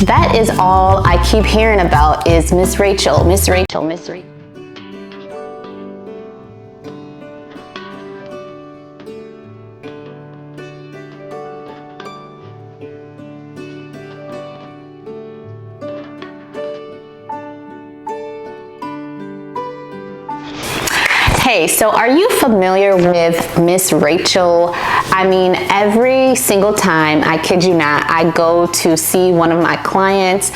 That is all I keep hearing about is Miss Rachel, Miss Rachel, Miss Rachel. Hey, so are you familiar with Miss Rachel? I mean, every single time, I kid you not, I go to see one of my clients,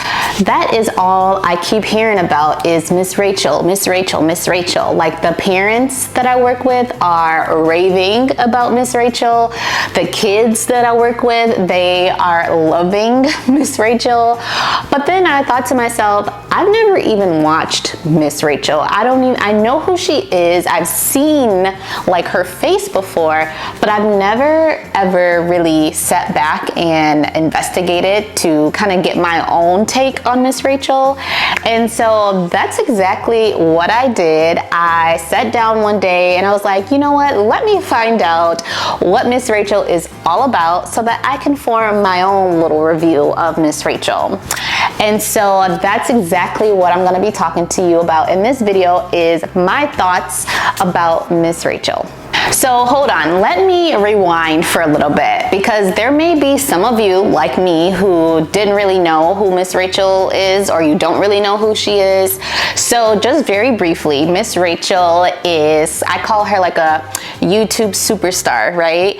that is all I keep hearing about is Miss Rachel, Miss Rachel, Miss Rachel. Like the parents that I work with are raving about Miss Rachel. The kids that I work with, they are loving Miss Rachel. But then I thought to myself, I've never even watched Miss Rachel. I know who she is. I've seen like her face before, but I've never ever really sat back and investigated to kind of get my own take on Miss Rachel. And so that's exactly what I did. I sat down one day and I was like, you know what? Let me find out what Miss Rachel is all about so that I can form my own little review of Miss Rachel. And so that's exactly what I'm going to be talking to you about in this video is my thoughts about Miss Rachel. So hold on, let me rewind for a little bit because there may be some of you like me who didn't really know who Miss Rachel is or you don't really know who she is. So just very briefly, Miss Rachel is, I call her like a YouTube superstar, right?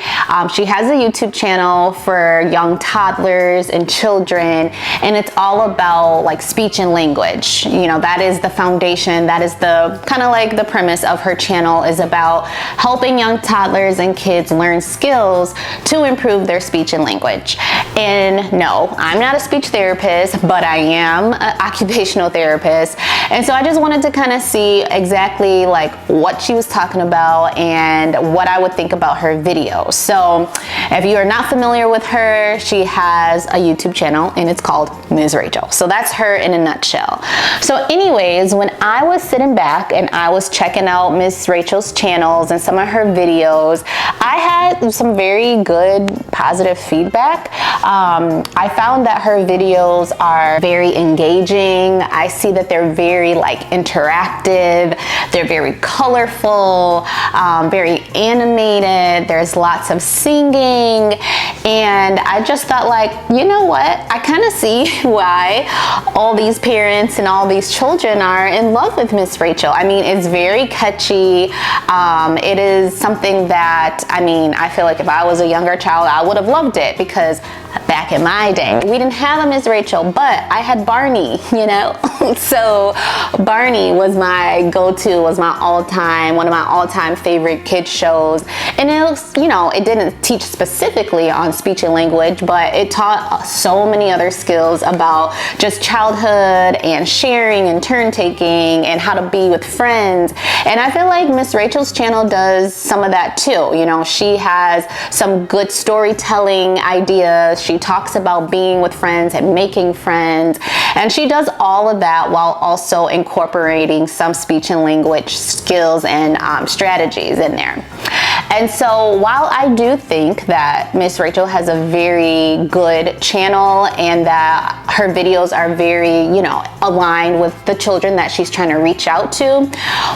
She has a YouTube channel for young toddlers and children, and it's all about like speech and language. You know, that is the foundation, that is the kind of like the premise of her channel is about helping young toddlers and kids learn skills to improve their speech and language. And no, I'm not a speech therapist, but I am an occupational therapist. And so I just wanted to kind of see exactly like what she was talking about and what I would think about her videos. So if you are not familiar with her, she has a YouTube channel and it's called Ms. Rachel. So that's her in a nutshell. So anyways, when I was sitting back and I was checking out Ms. Rachel's channels and some of her videos, I had some very good positive feedback. I found that her videos are very engaging. I see that they're very like interactive. They're very colorful, very animated. There's lots of singing. And I just thought like, you know what? I kind of see why all these parents and all these children are in love with Miss Rachel. I mean, it's very catchy. It is something that, I mean, I feel like if I was a younger child, I would have loved it because back in my day, we didn't have a Miss Rachel, but I had Barney, you know? So Barney was my go-to, was my all-time, one of my all-time favorite kids shows. And it was, you know, it didn't teach specifically on speech and language, but it taught so many other skills about just childhood and sharing and turn-taking and how to be with friends. And I feel like Miss Rachel's channel does some of that too. You know, she has some good storytelling ideas. She talks about being with friends and making friends. And she does all of that while also incorporating some speech and language skills and strategies in there. And so while I do think that Miss Rachel has a very good channel and that her videos are very, you know, aligned with the children that she's trying to reach out to,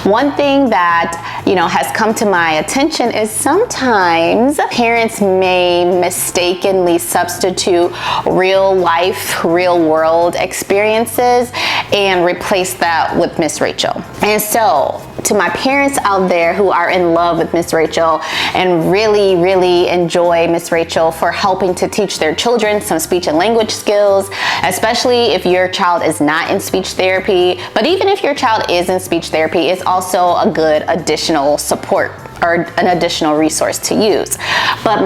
one thing that, you know, has come to my attention is sometimes parents may mistakenly substitute real life, real world experiences and replace that with Miss Rachel. And so to my parents out there who are in love with Miss Rachel and really, really enjoy Miss Rachel for helping to teach their children some speech and language skills, especially if your child is not in speech therapy. But even if your child is in speech therapy, it's also a good additional support or an additional resource to use. But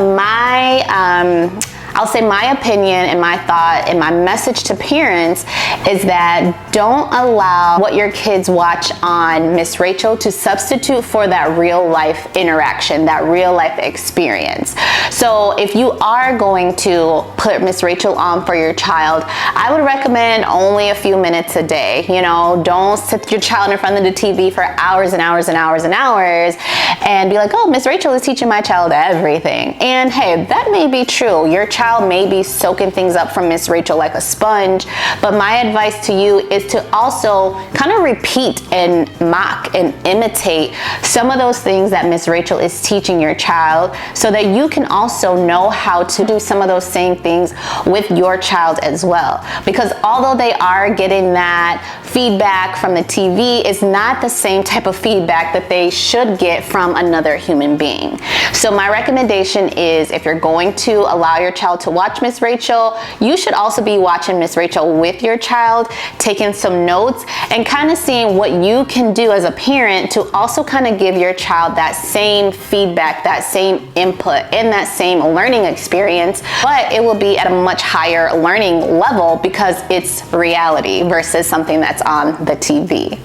I'll say my opinion and my thought and my message to parents is that don't allow what your kids watch on Miss Rachel to substitute for that real life interaction, that real life experience. So if you are going to put Miss Rachel on for your child, I would recommend only a few minutes a day. You know, don't sit your child in front of the TV for hours and hours and hours and hours and be like, oh, Miss Rachel is teaching my child everything. And hey, that may be true. Your child child may be soaking things up from Miss Rachel like a sponge, but my advice to you is to also kind of repeat and mock and imitate some of those things that Miss Rachel is teaching your child, so that you can also know how to do some of those same things with your child as well. Because although they are getting that feedback from the TV, it's not the same type of feedback that they should get from another human being. So my recommendation is, if you're going to allow your child to watch Miss Rachel, you should also be watching Miss Rachel with your child, taking some notes and kind of seeing what you can do as a parent to also kind of give your child that same feedback, that same input, and that same learning experience, but it will be at a much higher learning level because it's reality versus something that's on the TV.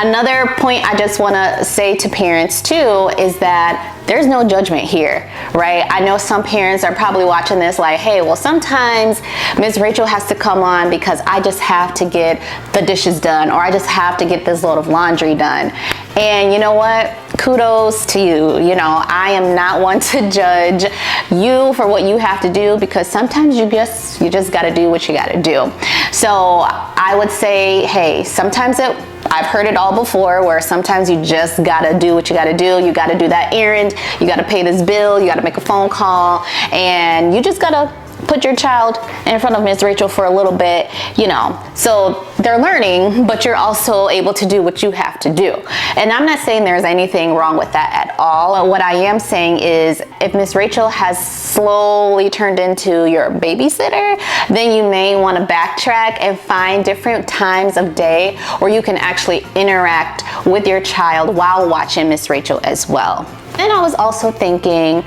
Another point I just want to say to parents too is that there's no judgment here, right? I know some parents are probably watching this like, hey, well, sometimes Miss Rachel has to come on because I just have to get the dishes done, or I just have to get this load of laundry done. And you know what? Kudos to you. You know, I am not one to judge you for what you have to do, because sometimes you just got to do what you got to do. So I would say, hey, sometimes I've heard it all before, where sometimes you just gotta do what you gotta do. You gotta do that errand, you gotta pay this bill, you gotta make a phone call, and you just gotta put your child in front of Miss Rachel for a little bit, you know. So they're learning, but you're also able to do what you have to do. And I'm not saying there's anything wrong with that at all. What I am saying is, if Miss Rachel has slowly turned into your babysitter, then you may want to backtrack and find different times of day where you can actually interact with your child while watching Miss Rachel as well. Then I was also thinking,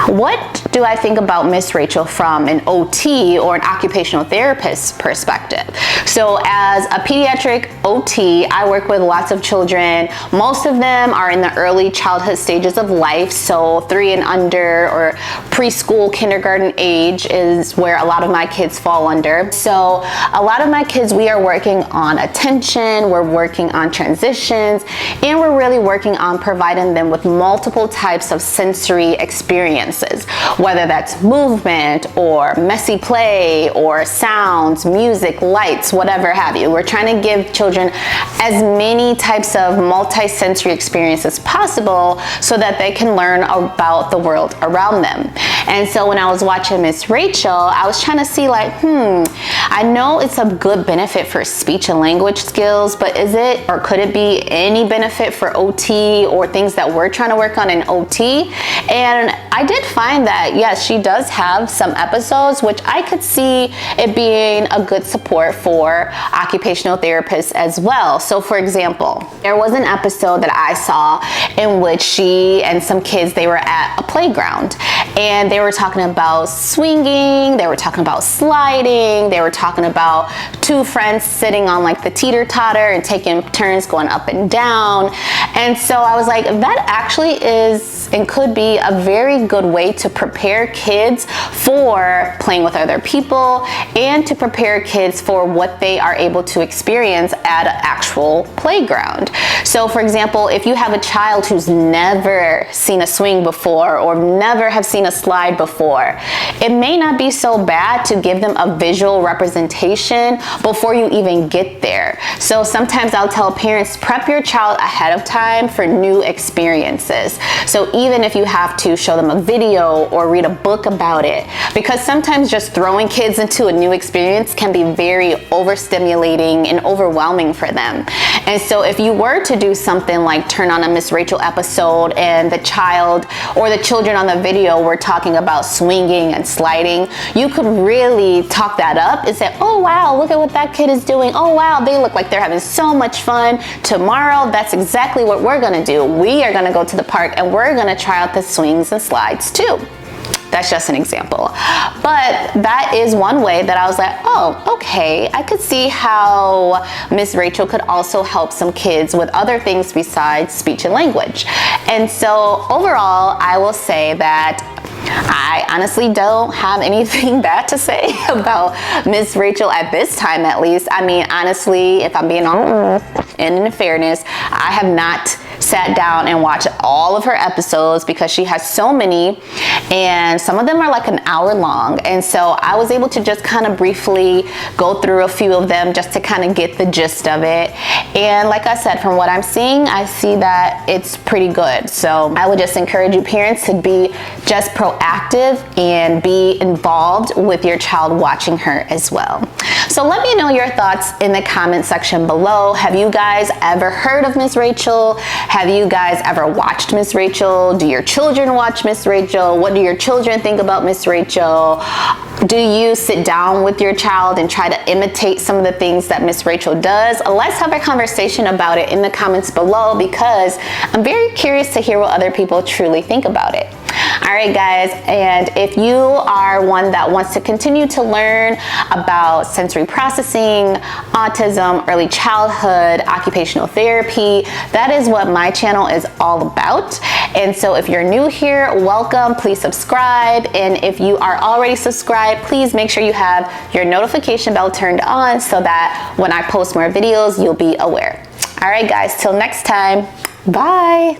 what do I think about Miss Rachel from an OT, or an occupational therapist perspective? So as a pediatric OT, I work with lots of children. Most of them are in the early childhood stages of life, so 3 and under, or preschool, kindergarten age is where a lot of my kids fall under. So a lot of my kids, we are working on attention, we're working on transitions, and we're really working on providing them with multiple types of sensory experiences, whether that's movement or messy play or sounds, music, lights, whatever have you. We're trying to give children as many types of multi-sensory experiences as possible so that they can learn about the world around them. And so when I was watching Miss Rachel, I was trying to see like, I know it's a good benefit for speech and language skills, but is it, or could it be any benefit for OT or things that we're trying to work on in OT? And I did find that, yes, she does have some episodes which I could see it being a good support for occupational therapists as well. So for example, there was an episode that I saw in which she and some kids, they were at a playground and they were talking about swinging, they were talking about sliding, they were talking about 2 friends sitting on like the teeter-totter and taking turns going up and down. And so I was like, that actually is and could be a very good way to prepare kids for playing with other people and to prepare kids for what they are able to experience at an actual playground. So for example, if you have a child who's never seen a swing before or never have seen a slide before, it may not be so bad to give them a visual representation before you even get there. So sometimes I'll tell parents, prep your child ahead of time for new experiences. So even if you have to show them a video or read a book about it, because sometimes just throwing kids into a new experience can be very overstimulating and overwhelming for them. And so if you were to do something like turn on a Miss Rachel episode and the child or the children on the video were talking about swinging and sliding, you could really talk that up and say, oh wow, look at what that kid is doing. Oh wow, they look like they're having so much fun. Tomorrow, that's exactly what we're gonna do. We are gonna go to the park and we're gonna try out the swings and slides too. That's just an example. But that is one way that I was like, oh, okay, I could see how Miss Rachel could also help some kids with other things besides speech and language. And so overall, I will say that I honestly don't have anything bad to say about Miss Rachel at this time, at least. I mean, honestly, if I'm being honest and in fairness, I have not sat down and watched all of her episodes because she has so many, and some of them are like an hour long. And so I was able to just kind of briefly go through a few of them just to kind of get the gist of it. And like I said, from what I'm seeing, I see that it's pretty good. So I would just encourage you parents to be just proactive and be involved with your child watching her as well. So let me know your thoughts in the comment section below. Have you guys ever heard of Miss Rachel? Have you guys ever watched Miss Rachel? Do your children watch Miss Rachel? What do your children think about Miss Rachel? Do you sit down with your child and try to imitate some of the things that Miss Rachel does? Let's have a conversation about it in the comments below, because I'm very curious to hear what other people truly think about it. All right, guys, and if you are one that wants to continue to learn about sensory processing, autism, early childhood, occupational therapy, that is what my channel is all about. And so if you're new here, welcome, please subscribe. And if you are already subscribed, please make sure you have your notification bell turned on so that when I post more videos, you'll be aware. All right, guys, till next time, bye.